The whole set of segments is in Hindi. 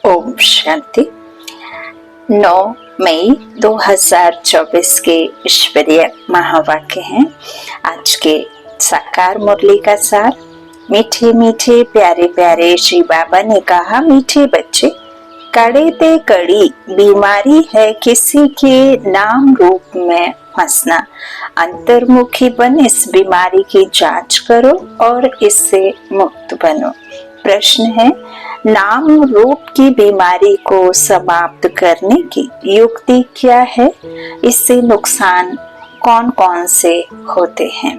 ओम शांति। 9 मई 2024 के ईश्वरीय महावाक्य हैं। आज के साकार मुरली का सार। मीठे मीठे प्यारे प्यारे श्री बाबा ने कहा, मीठे बच्चे, कड़े ते कड़ी बीमारी है किसी के नाम रूप में फंसना। अंतर्मुखी बन इस बीमारी की जांच करो और इससे मुक्त बनो। प्रश्न है, नाम रूप की बीमारी को समाप्त करने की युक्ति क्या है? इससे नुकसान कौन कौन से होते हैं?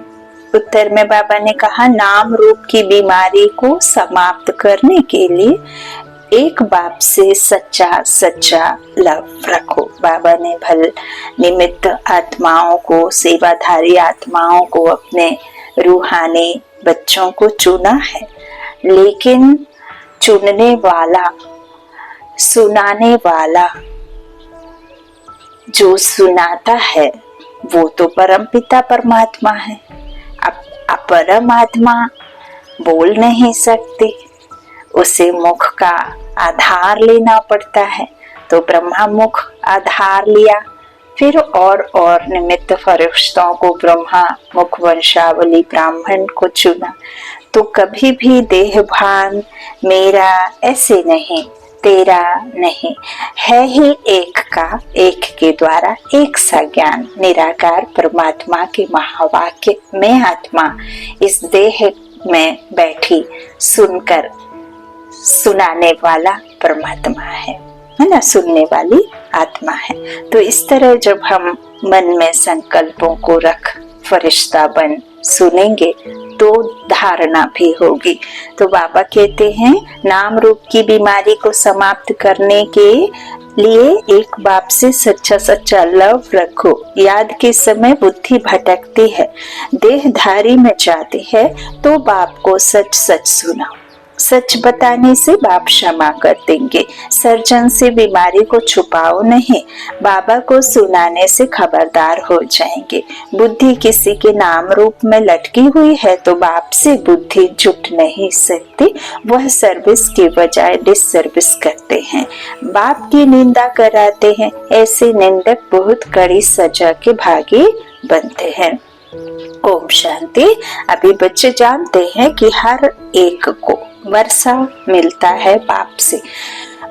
उत्तर में बाबा ने कहा, नाम रूप की बीमारी को समाप्त करने के लिए एक बाप से सच्चा सच्चा लव रखो। बाबा ने भल निमित्त आत्माओं को, सेवाधारी आत्माओं को, अपने रूहानी बच्चों को चुना है, लेकिन चुनने वाला, सुनाने वाला, जो सुनाता है वो तो परमपिता परमात्मा है। अब परमात्मा बोल नहीं सकते, उसे मुख का आधार लेना पड़ता है, तो ब्रह्मा मुख आधार लिया। फिर और निमित्त फरिश्तों को ब्रह्मा मुख वंशावली ब्राह्मण को चुना। तो कभी भी देह भान मेरा ऐसे नहीं, तेरा नहीं, है ही एक का, एक के द्वारा एक सा ज्ञान। निराकार परमात्मा के महावाक्य में आत्मा इस देह में बैठी सुनकर सुनाने वाला परमात्मा है ना, सुनने वाली आत्मा है। तो इस तरह जब हम मन में संकल्पों को रख फरिश्ता बन सुनेंगे तो धारणा भी होगी। तो बाबा कहते हैं, नाम रूप की बीमारी को समाप्त करने के लिए एक बाप से सच्चा सच्चा लव रखो। याद के समय बुद्धि भटकती है, देहधारी में जाती है, तो बाप को सच सच सुनाओ। सच बताने से बाप क्षमा कर देंगे। सर्जन से बीमारी को छुपाओ नहीं, बाबा को सुनाने से खबरदार हो जाएंगे। बुद्धि किसी के नाम रूप में लटकी हुई है तो बाप से बुद्धि जुट नहीं सकती। वह सर्विस की बजाय डिससर्विस करते हैं, बाप की निंदा कराते हैं। ऐसे निंदक बहुत कड़ी सजा के भागी बनते हैं। ओम शांति। अभी बच्चे जानते हैं कि हर एक को वर्षा मिलता है बाप से,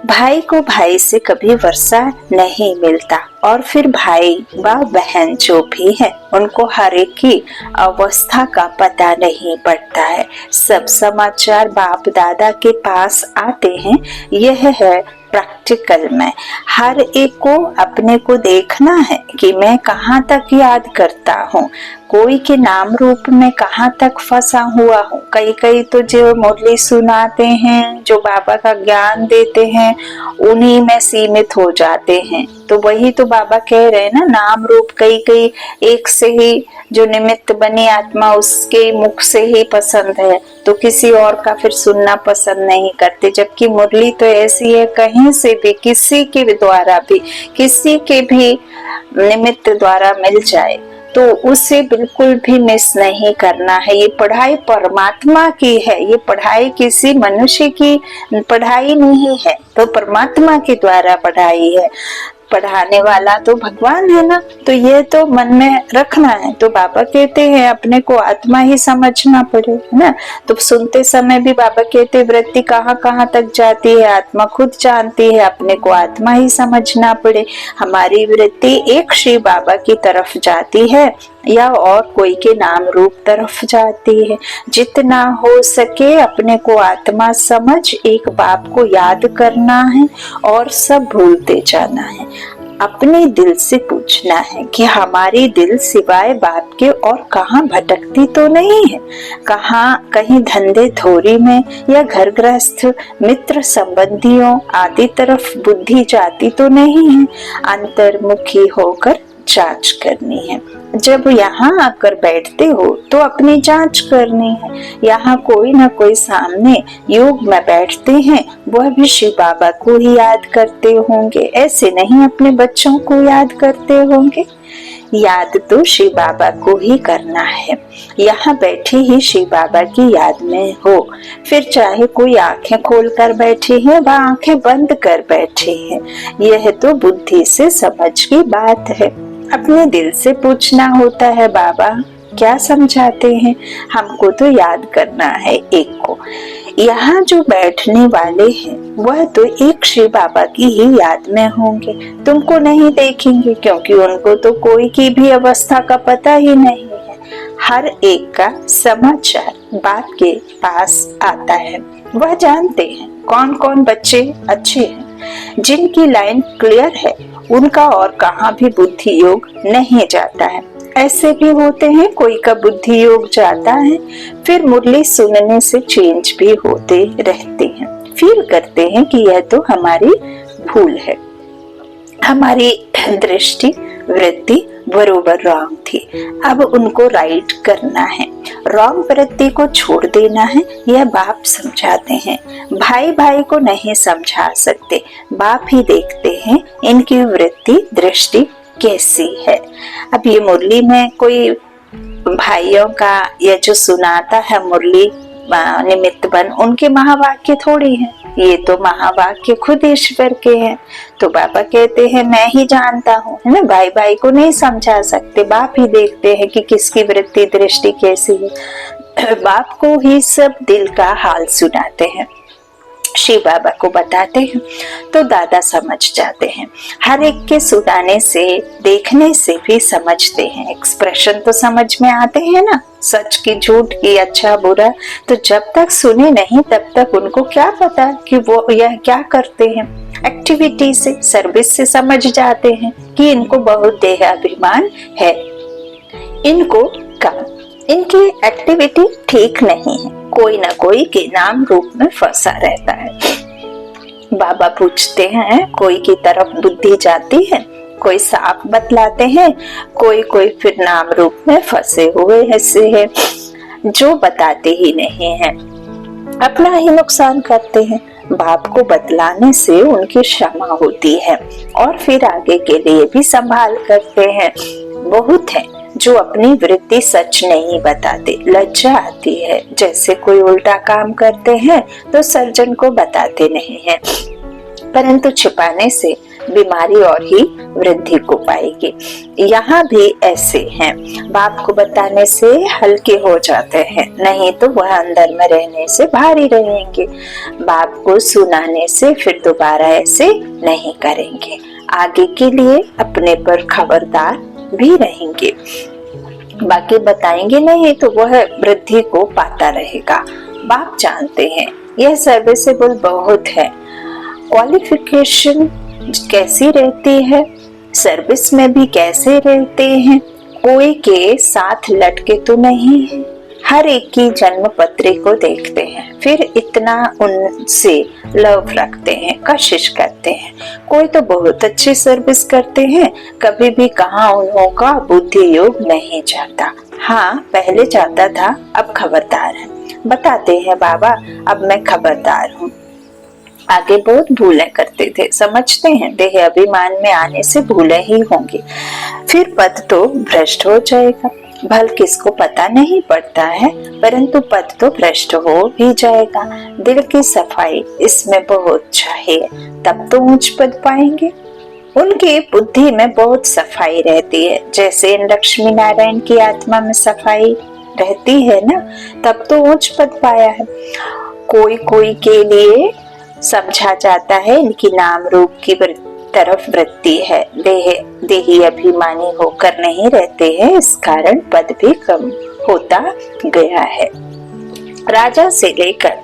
भाई को भाई से कभी वर्षा नहीं मिलता। और फिर भाई व बहन जो भी है उनको हर एक की अवस्था का पता नहीं पड़ता है। सब समाचार बाप दादा के पास आते हैं। यह है प्रैक्टिकल में। हर एक को अपने को देखना है कि मैं कहाँ तक याद करता हूँ, कोई के नाम रूप में कहाँ तक फंसा हुआ हूँ। कई तो जो मुरली सुनाते हैं, जो बाबा का ज्ञान देते हैं, उन्हीं में सीमित हो जाते हैं। तो वही तो बाबा कह रहे हैं ना, नाम रूप कई एक से ही जो निमित्त बनी आत्मा उसके मुख से ही पसंद है, तो किसी और का फिर सुनना पसंद नहीं करते। जबकि मुरली तो ऐसी है, कहीं से भी किसी के द्वारा भी, किसी के भी निमित्त द्वारा मिल जाए तो उसे बिल्कुल भी मिस नहीं करना है। ये पढ़ाई परमात्मा की है, ये पढ़ाई किसी मनुष्य की पढ़ाई नहीं है, तो परमात्मा के द्वारा पढ़ाई है। पढ़ाने वाला तो भगवान है ना, तो ये तो मन में रखना है। तो बाबा कहते हैं अपने को आत्मा ही समझना पड़े, है ना। तो सुनते समय भी बाबा कहते वृत्ति कहाँ कहाँ तक जाती है आत्मा खुद जानती है, अपने को आत्मा ही समझना पड़े। हमारी वृत्ति एक श्री बाबा की तरफ जाती है या और कोई के नाम रूप तरफ जाती है। जितना हो सके अपने को आत्मा समझ एक बाप को याद करना है और सब भूलते जाना है। अपने दिल से पूछना है कि हमारी दिल सिवाय बाप के और कहाँ भटकती तो नहीं है, कहाँ कहीं धंधे धोरी में या घर गृहस्थ मित्र संबंधियों आदि तरफ बुद्धि जाती तो नहीं है। अंतर्मुखी होकर जांच करनी है। जब यहाँ आकर बैठते हो तो अपनी जांच करनी है। यहाँ कोई ना कोई सामने योग में बैठते हैं, वह भी शिव बाबा को ही याद करते होंगे, ऐसे नहीं अपने बच्चों को याद करते होंगे। याद तो शिव बाबा को ही करना है। यहाँ बैठी ही शिव बाबा की याद में हो, फिर चाहे कोई आंखें खोल कर बैठी है व आंखें बंद कर बैठी है, यह तो बुद्धि से समझ की बात है। अपने दिल से पूछना होता है, बाबा क्या समझाते हैं, हमको तो याद करना है एक को। यहाँ जो बैठने वाले हैं वह तो एक शिव बाबा की ही याद में होंगे, तुमको नहीं देखेंगे, क्योंकि उनको तो कोई की भी अवस्था का पता ही नहीं है। हर एक का समाचार बाप के पास आता है, वह जानते हैं कौन कौन बच्चे अच्छे हैं, जिनकी लाइन क्लियर है, उनका और कहाँ भी बुद्धि योग नहीं जाता है। ऐसे भी होते हैं कोई का बुद्धि योग जाता है, फिर मुरली सुनने से चेंज भी होते रहते हैं, फील करते हैं कि यह तो हमारी भूल है, हमारी दृष्टि वृत्ति बरोबर रॉन्ग थी, अब उनको राइट करना है, रॉन्ग वृत्ति को छोड़ देना है, यह बाप समझाते हैं। भाई भाई को नहीं समझा सकते, बाप ही देखते हैं इनकी वृत्ति दृष्टि कैसी है। अब ये मुरली में कोई भाइयों का या जो सुनाता है मुरली निमित्त बन, उनके महावाक्य थोड़ी है, ये तो महावाक्य खुद ईश्वर के हैं। तो बाबा कहते हैं मैं ही जानता हूँ, है ना, भाई भाई को नहीं समझा सकते, बाप ही देखते हैं कि किसकी वृत्ति दृष्टि कैसी है। बाप को ही सब दिल का हाल सुनाते हैं, शिव बाबा को बताते हैं, तो दादा समझ जाते हैं। हर एक के सुनाने से देखने से भी समझते हैं, एक्सप्रेशन तो समझ में आते हैं ना, सच की झूठ की अच्छा बुरा, तो जब तक सुने नहीं तब तक उनको क्या पता कि वो यह क्या करते हैं। एक्टिविटी से सर्विस से समझ जाते हैं कि इनको बहुत देह अभिमान है, इनको कम, इनकी एक्टिविटी ठीक नहीं है, कोई ना कोई के नाम रूप में फंसा रहता है। बाबा पूछते हैं कोई की तरफ बुद्धि जाती है, कोई साफ बतलाते हैं, कोई कोई फिर नाम रूप में फंसे हुए ऐसे हैं जो बताते ही नहीं हैं, अपना ही नुकसान करते हैं। बाप को बतलाने से उनकी क्षमा होती है और फिर आगे के लिए भी संभाल करते हैं। बहुत है जो अपनी वृत्ति सच नहीं बताते, लज्जा आती है, जैसे कोई उल्टा काम करते हैं तो सर्जन को बताते नहीं हैं, परंतु छिपाने से बीमारी और ही वृद्धि को पाएगी। यहाँ भी ऐसे हैं, बाप को बताने से हल्के हो जाते हैं, नहीं तो वह अंदर में रहने से भारी रहेंगे। बाप को सुनाने से फिर दोबारा ऐसे नहीं करेंगे, आगे के लिए अपने पर खबरदार भी रहेंगे। बाकी बताएंगे नहीं तो वह वृद्धि को पाता रहेगा। बाप जानते हैं यह सर्विसेबल बहुत है, क्वालिफिकेशन कैसी रहती है, सर्विस में भी कैसे रहते हैं, कोई के साथ लटके तो नहीं है, हर एक की जन्म पत्री को देखते हैं, फिर इतना उनसे लव रखते हैं, कोशिश करते हैं। कोई तो बहुत अच्छी सर्विस करते हैं, कभी भी कहाँ उन्हों का बुद्धि योग नहीं जाता। हाँ पहले जाता था, अब खबरदार है, बताते हैं बाबा अब मैं खबरदार हूँ। आगे बहुत भूलें करते थे, समझते हैं देह अभिमान में आने से भूलें ही होंगी, फिर पद तो भ्रष्ट हो जाएगा। भल किसको पता नहीं पड़ता है, परंतु पद तो भ्रष्ट हो भी जाएगा। दिल की सफाई इसमें बहुत चाहिए, तब तो ऊंच पद पाएंगे। उनकी बुद्धि में बहुत सफाई रहती है, जैसे लक्ष्मी नारायण की आत्मा में सफाई रहती है ना, तब तो ऊंच पद पाया है। कोई कोई के लिए समझा जाता है इनकी नाम रूप की तरफ वृत्ति है, देही अभिमानी होकर नहीं रहते हैं, इस कारण पद भी कम होता गया है। राजा से लेकर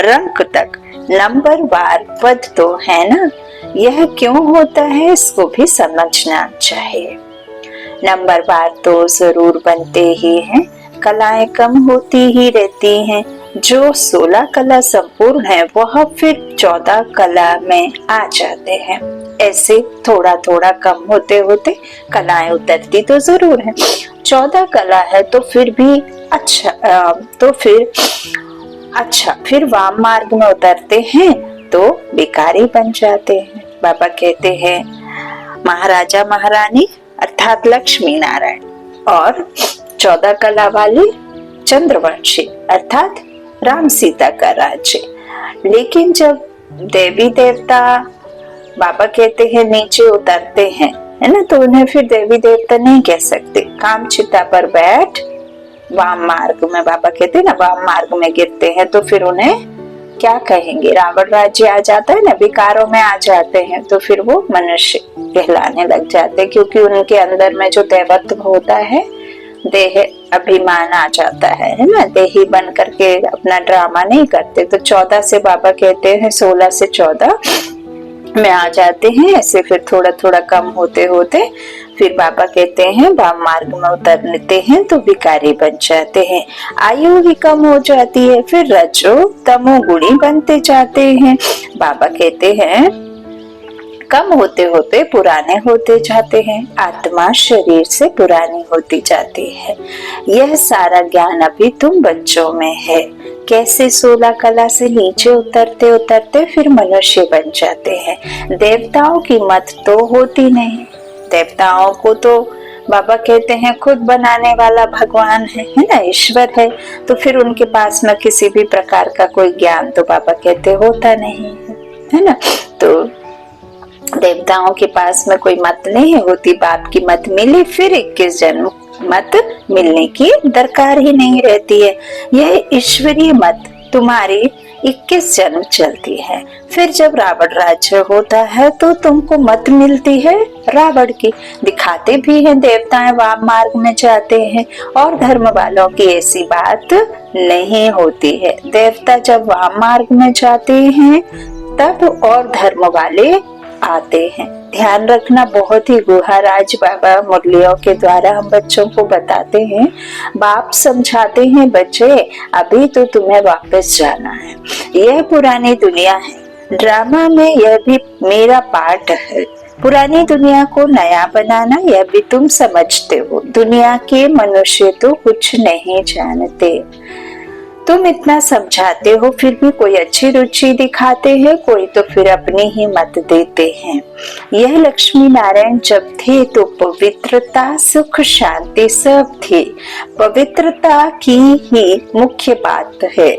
रंक तक नंबरवार पद तो है ना, यह क्यों होता है इसको भी समझना चाहिए। नंबरवार तो जरूर बनते ही हैं, कलाएं कम होती ही रहती हैं। जो 16 कला संपूर्ण है वह फिर 14 कला में आ जाते हैं। ऐसे थोड़ा थोड़ा कम होते होते कलाएं उतरती तो जरूर है। 14 कला है तो फिर भी फिर वाम मार्ग में उतरते हैं तो भिखारी बन जाते हैं। बाबा कहते हैं महाराजा महारानी अर्थात लक्ष्मी नारायण और 14 कला वाली चंद्रवंशी अर्थात राम सीता का राज्य। लेकिन जब देवी देवता बाबा कहते हैं नीचे उतरते हैं, है ना, तो उन्हें फिर देवी देवता नहीं कह सकते। काम चिता पर बैठ वाम मार्ग में, बाबा कहते हैं ना, वाम मार्ग में गिरते हैं, तो फिर उन्हें क्या कहेंगे? रावण राज्य आ जाता है ना, विकारों में आ जाते हैं, तो फिर वो मनुष्य कहलाने लग जाते हैं, क्योंकि उनके अंदर में जो दैवत्व होता है, देह अभिमान आ जाता है ना, देही बन करके अपना ड्रामा नहीं करते। तो 14 से बाबा कहते हैं 16 से 14 में आ जाते हैं, ऐसे फिर थोड़ा थोड़ा कम होते होते फिर बाबा कहते हैं वाम मार्ग में उतरते हैं तो विकारी बन जाते हैं। आयु भी कम हो जाती है, फिर रजो तमो गुणी बनते जाते हैं। बाबा कहते हैं कम होते होते पुराने होते जाते हैं, आत्मा शरीर से पुरानी होती जाती है। यह सारा ज्ञान अभी तुम बच्चों में है। कैसे 16 कला से नीचे उतरते उतरते फिर मनुष्य बन जाते हैं। देवताओं की मत तो होती नहीं, देवताओं को तो बाबा कहते हैं खुद बनाने वाला भगवान है ना, ईश्वर है, तो फिर उनके पास में किसी भी प्रकार का कोई ज्ञान तो बाबा कहते होता नहीं है ना। तो देवताओं के पास में कोई मत नहीं होती, बाप की मत मिली फिर 21 जन्म मत मिलने की दरकार ही नहीं रहती है। यह ईश्वरीय मत तुम्हारी 21 जन्म चलती है। फिर जब रावण राज्य होता है तो तुमको मत मिलती है रावण की। दिखाते भी हैं देवताएं वाम मार्ग में जाते हैं, और धर्म वालों की ऐसी बात नहीं होती है। देवता जब वाम मार्ग में जाते हैं तब और धर्म वाले आते हैं। ध्यान रखना, बहुत ही गुहार आज बाबा मुरलियों के द्वारा हम बच्चों को बताते हैं। बाप समझाते हैं बच्चे अभी तो तुम्हें वापस जाना है, यह पुरानी दुनिया है, ड्रामा में यह भी मेरा पार्ट है। पुरानी दुनिया को नया बनाना यह भी तुम समझते हो। दुनिया के मनुष्य तो कुछ नहीं जानते। तुम इतना समझाते हो फिर भी कोई अच्छी रुचि दिखाते हैं, कोई तो फिर अपनी ही मत देते हैं। यह लक्ष्मी नारायण जब थे तो पवित्रता सुख शांति सब थी। पवित्रता की ही मुख्य बात है।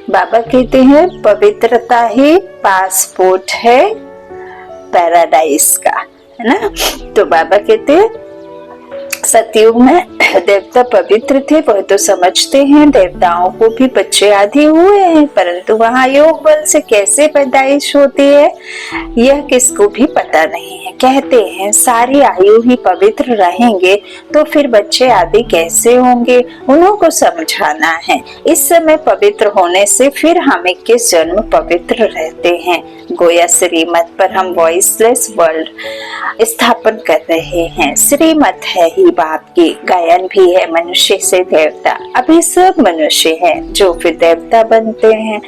बाबा कहते हैं पवित्रता ही पासपोर्ट है पैराडाइज का, है ना। तो बाबा कहते हैं सतयुग में देवता पवित्र थे, वह तो समझते हैं देवताओं को भी बच्चे आदि हुए हैं, परंतु वहाँ योग बल से कैसे पैदाइश होती है यह किसको भी पता नहीं है। कहते हैं सारी आयु ही पवित्र रहेंगे तो फिर बच्चे आदि कैसे होंगे, उन्हों को समझाना है। इस समय पवित्र होने से फिर हम 21 जन्म पवित्र रहते हैं। गोया श्रीमत पर हम वॉइसलेस वर्ल्ड स्थापन कर रहे हैं। श्रीमत है ही बाप की, गायन भी है मनुष्य से देवता। अभी सब मनुष्य हैं जो फिर देवता बनते हैं।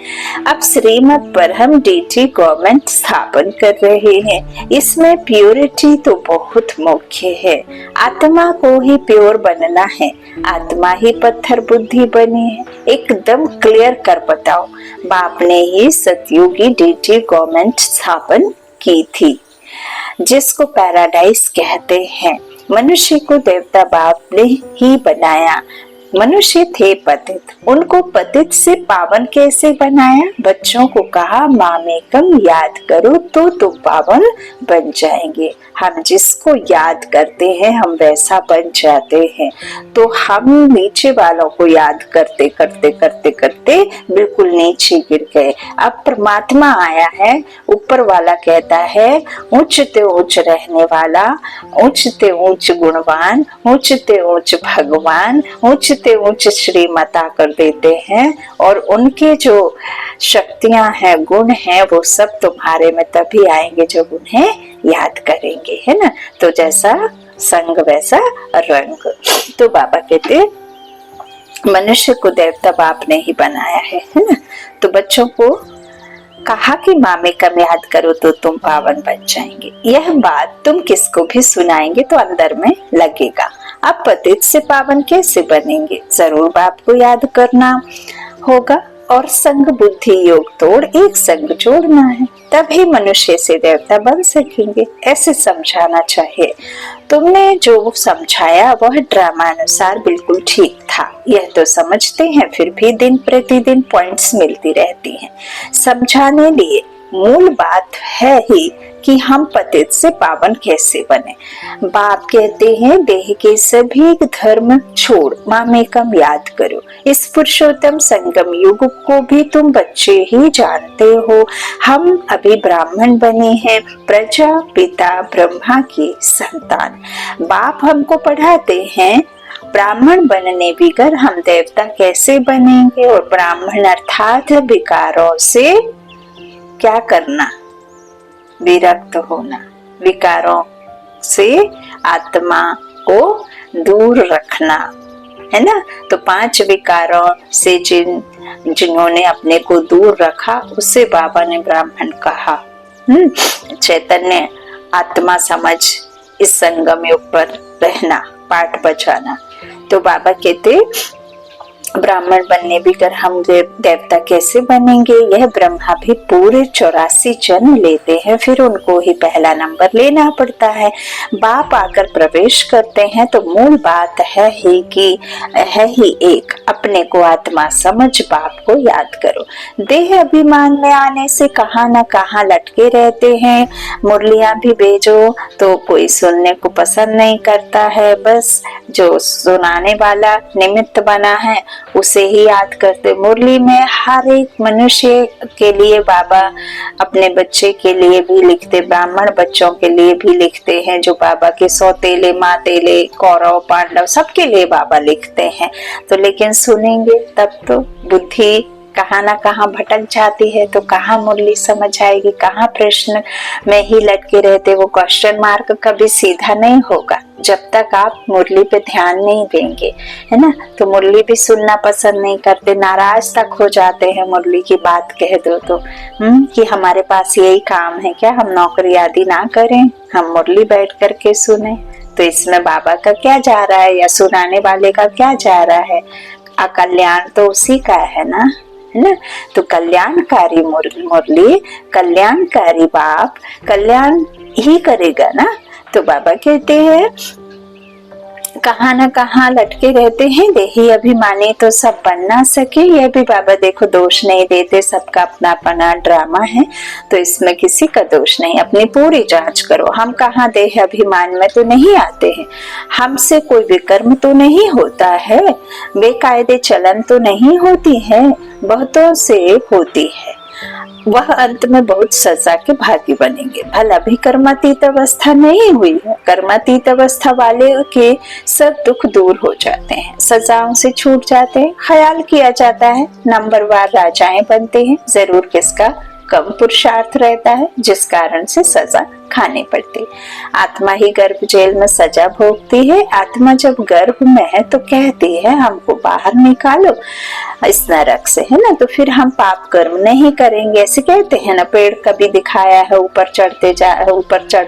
अब श्रीमत पर हम डीटी गवर्नमेंट स्थापन कर रहे हैं। इसमें प्योरिटी तो बहुत मुख्य है। आत्मा को ही प्योर बनना है। आत्मा ही पत्थर बुद्धि बनी है। एकदम क्लियर कर बताओ। बाप ने ही सतयुगी डीटी गवर्नमेंट स्थापन की थी जिसको पैराडाइज कहते हैं। मनुष्य को देवता बाप ने ही बनाया। मनुष्य थे पतित, उनको पतित से पावन कैसे बनाया? बच्चों को कहा मामेकम याद करो तो तुम पावन बन जाएंगे। हम जिसको याद करते हैं हम वैसा बन जाते हैं। तो हम नीचे वालों को याद करते करते करते करते बिल्कुल नीचे गिर गए। अब परमात्मा आया है, ऊपर वाला कहता है ऊंचते ऊंच रहने वाला, ऊंचते ऊंच गुणवान, ऊंचते ऊंच भगवान, ऊंचते ऊंच श्रीमता कर देते हैं। और उनके जो शक्तियां हैं, गुण हैं, वो सब तुम्हारे में तभी आएंगे जब उन्हें याद करेंगे, है ना। तो जैसा संग वैसा रंग। तो बाबा कहते मनुष्य को देवता बाप ने ही बनाया है ना। तो बच्चों को कहा कि मामे कम याद करो तो तुम पावन बन जाएंगे। यह बात तुम किसको भी सुनाएंगे तो अंदर में लगेगा। अब पतित से पावन कैसे बनेंगे? जरूर बाप को याद करना होगा और संग बुद्धि योग तोड़ एक संग जोड़ना है, तभी मनुष्य से देवता बन सकेंगे, ऐसे समझाना चाहिए। तुमने जो समझाया वह ड्रामा अनुसार बिल्कुल ठीक था, यह तो समझते हैं, फिर भी दिन प्रतिदिन पॉइंट्स मिलती रहती हैं। समझाने लिए मूल बात है ही कि हम पतित से पावन कैसे बने। बाप कहते हैं देह के सभी धर्म छोड़ मामेकम याद करो। इस पुरुषोत्तम संगम युग को भी तुम बच्चे ही जानते हो। हम अभी ब्राह्मण बने हैं, प्रजा पिता ब्रह्मा की संतान। बाप हमको पढ़ाते हैं ब्राह्मण बनने बिगर हम देवता कैसे बनेंगे, और ब्राह्मण अर्थात विकारों से क्या करना, विरक्त होना, विकारों से आत्मा को दूर रखना, है ना। तो 5 विकारों से जिन्होंने अपने को दूर रखा उसे बाबा ने ब्राह्मण कहा। चैतन्य आत्मा समझ इस संगम युग पर रहना, पाठ बचाना। तो बाबा कहते ब्राह्मण बनने बिगर हम देवता कैसे बनेंगे। यह ब्रह्मा भी पूरे 84 जन्म लेते हैं, फिर उनको ही पहला नंबर लेना पड़ता है। बाप आकर प्रवेश करते हैं तो मूल बात है ही एक, अपने को आत्मा समझ बाप को याद करो। देह अभिमान में आने से कहाँ न कहाँ लटके रहते हैं। मुरलियां भी भेजो तो कोई सुनने को पसंद नहीं करता है, बस जो सुनाने वाला निमित्त बना है उसे ही याद करते। मुरली में हर एक मनुष्य के लिए बाबा अपने बच्चे के लिए भी लिखते, ब्राह्मण बच्चों के लिए भी लिखते हैं, जो बाबा के सौतेले मातेले कौरव पांडव सबके लिए बाबा लिखते हैं। तो लेकिन सुनेंगे तब तो बुद्धि कहाँ ना कहाँ भटक जाती है, तो कहाँ मुरली समझ आएगी, कहाँ प्रश्न में ही लटके रहते। वो क्वेश्चन मार्क कभी सीधा नहीं होगा जब तक आप मुरली पे ध्यान नहीं देंगे, है ना। तो मुरली भी सुनना पसंद नहीं करते, नाराज तक हो जाते हैं मुरली की बात कह दो तो कि हमारे पास यही काम है क्या, हम नौकरी आदि ना करें, हम मुरली बैठ करके सुने। तो इसमें बाबा का क्या जा रहा है या सुनाने वाले का क्या जा रहा है। कल्याण तो उसी का है ना, है ना। तो कल्याणकारी मुरली, कल्याणकारी बाप कल्याण ही करेगा ना। तो बाबा कहते हैं कहाँ न कहाँ लटके रहते हैं देही अभिमानी, तो सब बन ना सके। यह भी बाबा देखो दोष नहीं देते, सबका अपना अपना ड्रामा है, तो इसमें किसी का दोष नहीं। अपनी पूरी जांच करो, हम कहाँ देह अभिमान में तो नहीं आते हैं, हमसे कोई विकर्म तो नहीं होता है, बेकायदे चलन तो नहीं होती है, बहुतों से होती है। वह अंत में बहुत सजा के भागी बनेंगे। भला भी कर्मातीत अवस्था नहीं हुई है, कर्मातीत अवस्था वाले के सब दुख दूर हो जाते हैं, सजाओं से छूट जाते हैं, ख्याल किया जाता है नंबरवार राजाएं बनते हैं। जरूर किसका कम पुरुषार्थ रहता है जिस कारण से सजा खाने पड़ती। आत्मा ही गर्भ जेल में सजा भोगती है। आत्मा जब गर्भ में है तो कहती है हमको बाहर निकालो इस नरक से, है ना। तो फिर हम पाप कर्म नहीं करेंगे ऐसे कहते हैं ना। पेड़ कभी दिखाया है ऊपर चढ़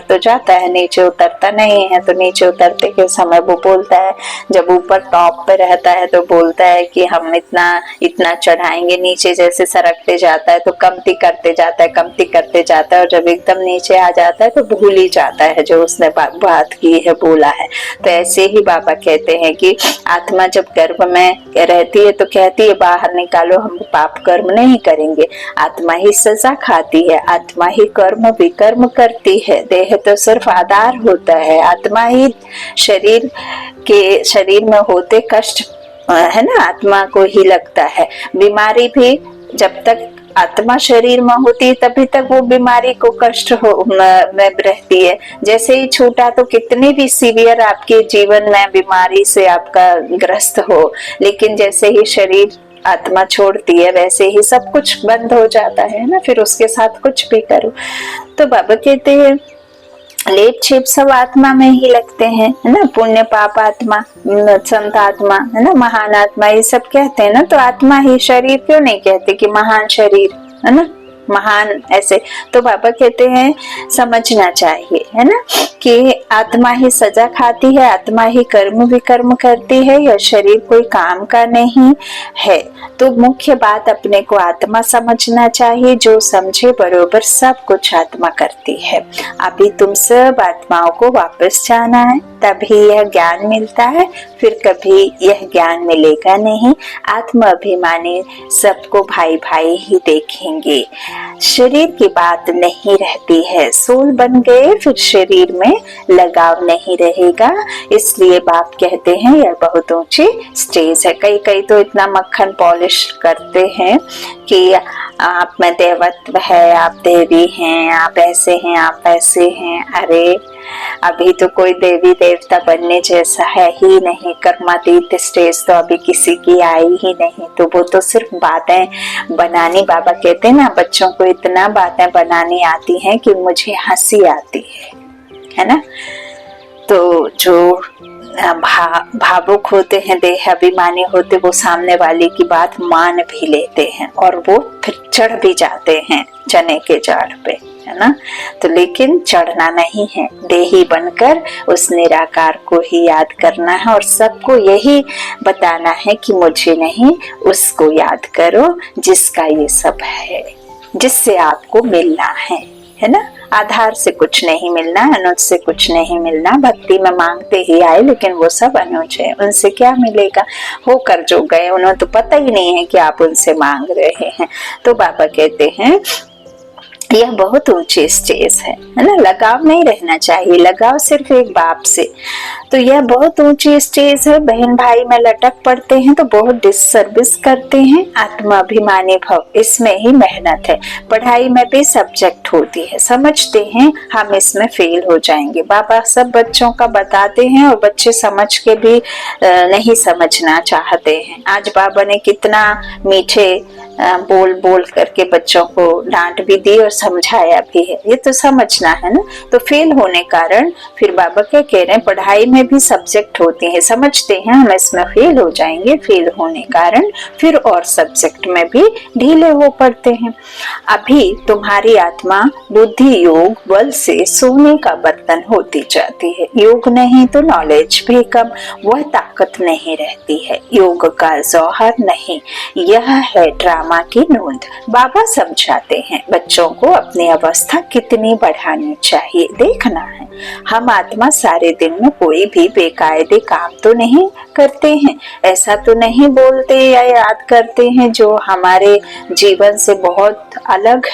तो जाता है, नीचे उतरता नहीं है। तो नीचे उतरते के समय वो बोलता है, जब ऊपर टॉप पे रहता है तो बोलता है कि हम इतना चढ़ाएंगे, नीचे जैसे सरकते जाता है तो कमती करते जाता है, और जब एकदम नीचे आ जाता है तो भूल ही जाता है जो उसने बात की है, बोला है। तो ऐसे ही बाबा कहते हैं कि आत्मा जब गर्भ में रहती है तो कहती है बाहर निकालो, हम पाप कर्म नहीं करेंगे। आत्मा ही सजा खाती है, आत्मा ही कर्म विकर्म करती है। देह तो सिर्फ आधार होता है, आत्मा ही शरीर में होते कष्ट, है ना, आत्मा को ही लगता है। बीमारी भी जब तक आत्मा शरीर में होती है तभी तक वो बीमारी को कष्ट में रहती है। जैसे ही छूटा तो कितनी भी सीवियर आपके जीवन में बीमारी से आपका ग्रस्त हो, लेकिन जैसे ही शरीर आत्मा छोड़ती है वैसे ही सब कुछ बंद हो जाता है ना, फिर उसके साथ कुछ भी करो। तो बाबा कहते हैं लेप छेप सब आत्मा में ही लगते हैं, है ना। पुण्य पाप आत्मा, संत आत्मा, है ना, महान आत्मा, ये सब कहते हैं ना। तो आत्मा ही, शरीर क्यों नहीं कहते कि महान शरीर, है ना। महान ऐसे। तो बाबा कहते हैं समझना चाहिए, है ना, कि आत्मा ही सजा खाती है, आत्मा ही कर्म विकर्म करती है, यह शरीर कोई काम का नहीं है। तो मुख्य बात अपने को आत्मा समझना चाहिए। जो समझे बरोबर सब कुछ आत्मा करती है। अभी तुम सब आत्माओं को वापस जाना है, तभी यह ज्ञान मिलता है, फिर कभी यह ज्ञान मिलेगा नहीं। आत्म अभिमानी सबको भाई भाई ही देखेंगे, शरीर की बात नहीं रहती है। सोल बन गए फिर शरीर में लगाव नहीं रहेगा। इसलिए बाप कहते हैं यह बहुत ऊंची स्टेज है। कई कई तो इतना मक्खन पॉलिश करते हैं कि आप में देवत्व है, आप देवी हैं, आप ऐसे हैं, आप ऐसे हैं। अरे अभी तो कोई देवी देवता बनने जैसा है ही नहीं। कर्मातीत स्टेज तो अभी किसी की आई ही नहीं। तो वो तो सिर्फ बातें बनानी। बाबा कहते हैं ना, बच्चों को इतना बातें बनानी आती हैं कि मुझे हंसी आती है ना। तो जो भावुक होते हैं, देह अभिमानी होते, वो सामने वाले की बात मान भी लेते हैं और वो फिर चढ़ भी जाते हैं चने के झाड़ पे, है ना। तो लेकिन चढ़ना नहीं है, देही बनकर उस निराकार को ही याद करना है और सबको यही बताना है कि मुझे नहीं, उसको याद करो जिसका ये सब है, जिससे आपको मिलना है ना। आधार से कुछ नहीं मिलना, अनुज से कुछ नहीं मिलना। भक्ति में मांगते ही आए लेकिन वो सब अनुज है, उनसे क्या मिलेगा। होकर जो गए उन्हें तो पता ही नहीं है कि आप उनसे मांग रहे हैं। तो बाबा कहते हैं यह बहुत ऊंची स्टेज है ना। लगाव नहीं रहना चाहिए, लगाव सिर्फ एक बाप से। तो यह बहुत ऊंची स्टेज है। बहन भाई में लटक पड़ते हैं तो बहुत डिससर्विस करते हैं। आत्माभिमानी भव, इसमें ही मेहनत है। पढ़ाई में भी सब्जेक्ट होती है, समझते हैं हम इसमें फेल हो जाएंगे। बाबा सब बच्चों का बताते हैं और बच्चे समझ के भी नहीं समझना चाहते हैं। आज बाबा ने कितना मीठे बोल बोल करके बच्चों को डांट भी दी और समझाया भी है। ये तो समझना है ना। तो फेल होने कारण फिर बाबा क्या कह रहे हैं, पढ़ाई में भी सब्जेक्ट होते हैं, समझते हैं हम इसमें फेल हो जाएंगे। फेल होने कारण फिर और सब्जेक्ट में भी ढीले हो पड़ते हैं। अभी तुम्हारी आत्मा बुद्धि योग बल से सोने का बर्तन होती जाती है। योग नहीं तो नॉलेज भी कम, वह ताकत नहीं रहती है। योग का जौहर नहीं, यह है ड्रामा की नोंद। बाबा समझाते हैं बच्चों को अपनी अवस्था कितनी बढ़ानी चाहिए, देखना है। हम आत्मा सारे दिन में कोई भी बेकायदे काम तो नहीं करते हैं, ऐसा तो नहीं बोलते या याद करते हैं जो हमारे जीवन से बहुत अलग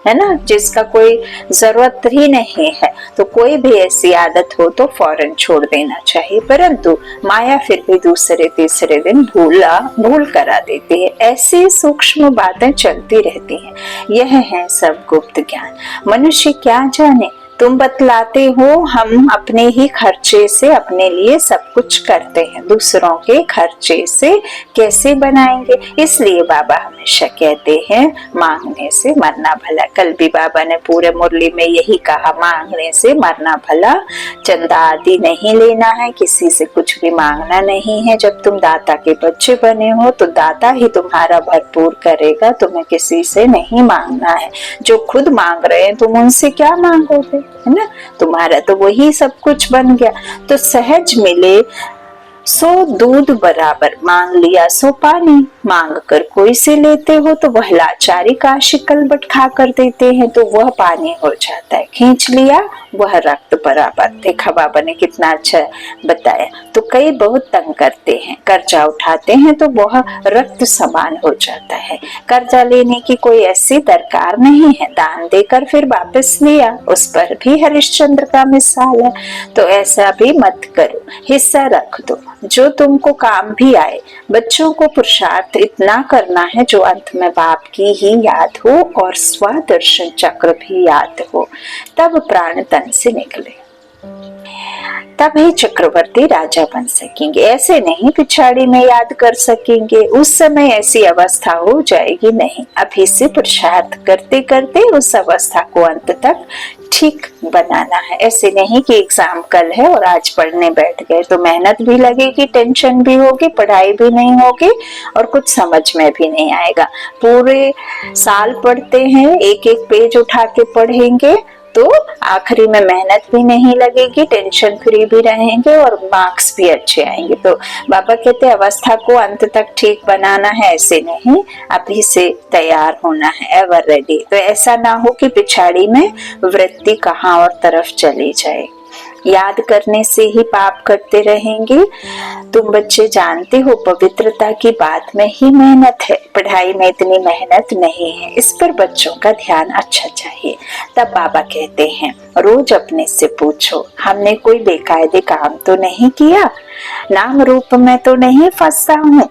है ना, जिसका कोई जरूरत ही नहीं है। तो कोई भी ऐसी आदत हो तो फौरन छोड़ देना चाहिए, परंतु माया फिर भी दूसरे तीसरे दिन भूल करा देती है। ऐसी सूक्ष्म बातें चलती रहती हैं। यह है सब गुप्त ज्ञान। मनुष्य क्या जाने, तुम बतलाते हो हम अपने ही खर्चे से अपने लिए सब कुछ करते हैं, दूसरों के खर्चे से कैसे बनाएंगे। इसलिए बाबा हमेशा कहते हैं मांगने से मरना भला। कल भी बाबा ने पूरे मुरली में यही कहा, मांगने से मरना भला। चंदा आदि नहीं लेना है, किसी से कुछ भी मांगना नहीं है। जब तुम दाता के बच्चे बने हो तो दाता ही तुम्हारा भरपूर करेगा, तुम्हें किसी से नहीं मांगना है। जो खुद मांग रहे हैं तुम उनसे क्या मांगोगे, है ना। तुम्हारा तो वही सब कुछ बन गया। तो सहज मिले सो दूध बराबर, मांग लिया सो पानी। मांग कर कोई से लेते हो तो वह लाचारी का शिकल बटखा कर देते हैं, तो वह पानी हो जाता है। खींच लिया वह रक्त बराबर। देखा बाबा ने कितना अच्छा बताया। तो कई बहुत तंग करते हैं, कर्जा उठाते हैं तो वह रक्त समान हो जाता है। कर्जा लेने की कोई ऐसी दरकार नहीं है, दान देकर फिर वापस लिया, उस पर भी हरिश्चंद्र का मिसाल है। तो ऐसा भी मत करो, हिस्सा रख दो जो तुमको काम भी आए। बच्चों को पुरुषार्थ इतना करना है जो अंत में बाप की ही याद हो और स्वदर्शन चक्र भी याद हो, तब प्राण तन से निकले, तभी चक्रवर्ती राजा बन सकेंगे। ऐसे नहीं पिछाड़ी में याद कर सकेंगे, उस समय ऐसी अवस्था हो जाएगी नहीं। अभी से पुरुषार्थ करते करते उस अवस्था को अंत तक ठीक बनाना है। ऐसे नहीं कि एग्जाम कल है और आज पढ़ने बैठ गए, तो मेहनत भी लगेगी, टेंशन भी होगी, पढ़ाई भी नहीं होगी और कुछ समझ में भी नहीं आएगा। पूरे साल पढ़ते हैं, एक एक पेज उठा के पढ़ेंगे तो आखिरी में मेहनत भी नहीं लगेगी, टेंशन फ्री भी रहेंगे और मार्क्स भी अच्छे आएंगे। तो बाबा कहते हैं अवस्था को अंत तक ठीक बनाना है, ऐसे नहीं, अभी से तैयार होना है, एवर रेडी। तो ऐसा ना हो कि पिछाड़ी में वृत्ति कहाँ और तरफ चली जाए। याद करने से ही पाप करते रहेंगे। तुम बच्चे जानते हो पवित्रता की बात में ही मेहनत है, पढ़ाई में इतनी मेहनत नहीं है। इस पर बच्चों का ध्यान अच्छा चाहिए। तब बाबा कहते हैं रोज अपने से पूछो, हमने कोई बेकायदे काम तो नहीं किया, नाम रूप में तो नहीं फंसा हूँ,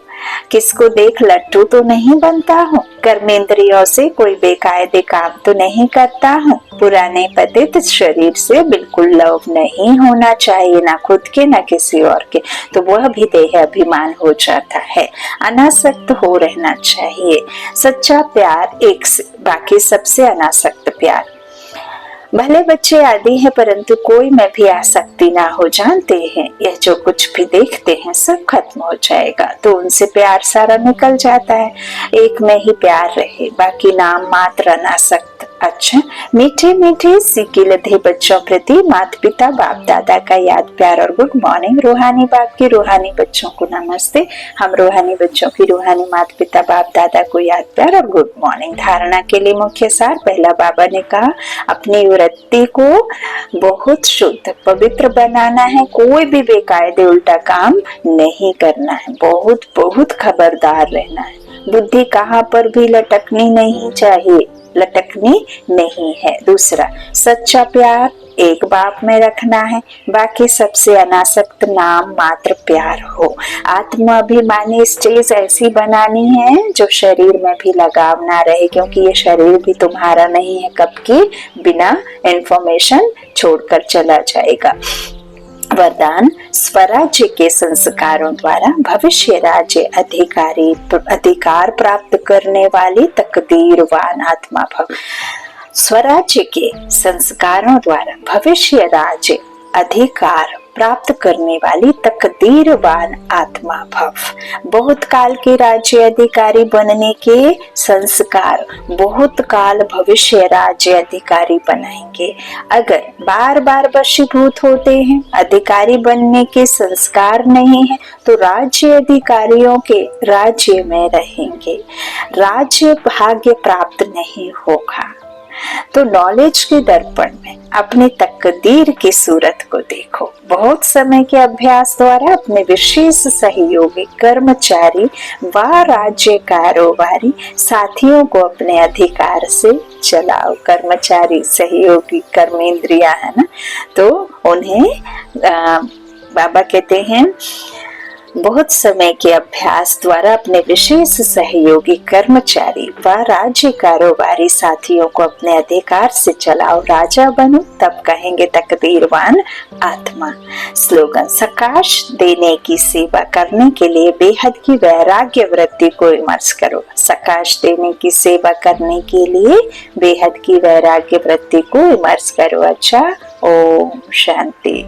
किसको देख लट्टू तो नहीं बनता हूँ, कर्मेंद्रियों से कोई बेकायदे काम तो नहीं करता हूँ, पुराने पतित शरीर से बिल्कुल लव नहीं होना चाहिए, ना खुद के ना किसी और के। तो वह भी देह अभिमान हो जाता है। अनासक्त हो रहना चाहिए। सच्चा प्यार एक से, बाकी सबसे अनासक्त प्यार। भले बच्चे आदि हैं परंतु कोई में भी आसक्ति ना हो। जानते हैं यह जो कुछ भी देखते हैं सब खत्म हो जाएगा, तो उनसे प्यार सारा निकल जाता है। एक में ही प्यार रहे, बाकी नाम मात्र अनासक्त। अच्छा, मीठे मीठे सीखे लधे बच्चों प्रति माता पिता बाप दादा का याद प्यार और गुड मॉर्निंग। रूहानी बाप की रूहानी बच्चों को नमस्ते। हम रूहानी बच्चों की रूहानी माता पिता बाप दादा को याद प्यार और गुड मॉर्निंग। धारणा के लिए मुख्य सार। पहला बाबा ने कहा अपनी वृत्ति को बहुत शुद्ध पवित्र बनाना है, कोई भी बेकायदे उल्टा काम नहीं करना है, बहुत बहुत खबरदार रहना है। बुद्धि कहाँ पर भी लटकनी नहीं चाहिए, लटकनी नहीं है। दूसरा, सच्चा प्यार एक बाप में रखना है, बाकी सबसे अनासक्त नाम मात्र प्यार हो। आत्माभिमानी स्टेज ऐसी बनानी है जो शरीर में भी लगाव ना रहे, क्योंकि ये शरीर भी तुम्हारा नहीं है, कब की बिना इंफॉर्मेशन छोड़कर चला जाएगा। वरदान, स्वराज्य के संस्कारों द्वारा भविष्य राज्य अधिकार प्राप्त करने वाली तकदीरवान आत्मा भव। स्वराज्य के संस्कारों द्वारा भविष्य राज्य अधिकार प्राप्त करने वाली तकदीरवान आत्मा भव। बहुत काल के राज्य अधिकारी बनने के संस्कार बहुत काल भविष्य राज्य अधिकारी बनाएंगे। अगर बार बार वशीभूत होते हैं, अधिकारी बनने के संस्कार नहीं है, तो राज्य अधिकारियों के राज्य में रहेंगे, राज्य भाग्य प्राप्त नहीं होगा। तो नॉलेज के दर्पण में अपनी तकदीर की सूरत को देखो। बहुत समय के अभ्यास द्वारा अपने विशेष सहयोगी कर्मचारी व राज्य कारोबारी साथियों को अपने अधिकार से चलाओ। कर्मचारी सहयोगी कर्मेंद्रिया है ना, तो उन्हें बाबा कहते हैं बहुत समय के अभ्यास द्वारा अपने विशेष सहयोगी कर्मचारी व राज्य कारोबारी साथियों को अपने अधिकार से चलाओ, राजा बनो, तब कहेंगे तकदीरवान आत्मा। स्लोगन, सकाश देने की सेवा करने के लिए बेहद की वैराग्य वृत्ति को विमर्श करो। सकाश देने की सेवा करने के लिए बेहद की वैराग्य वृत्ति को विमर्श करो। अच्छा, ओम शांति।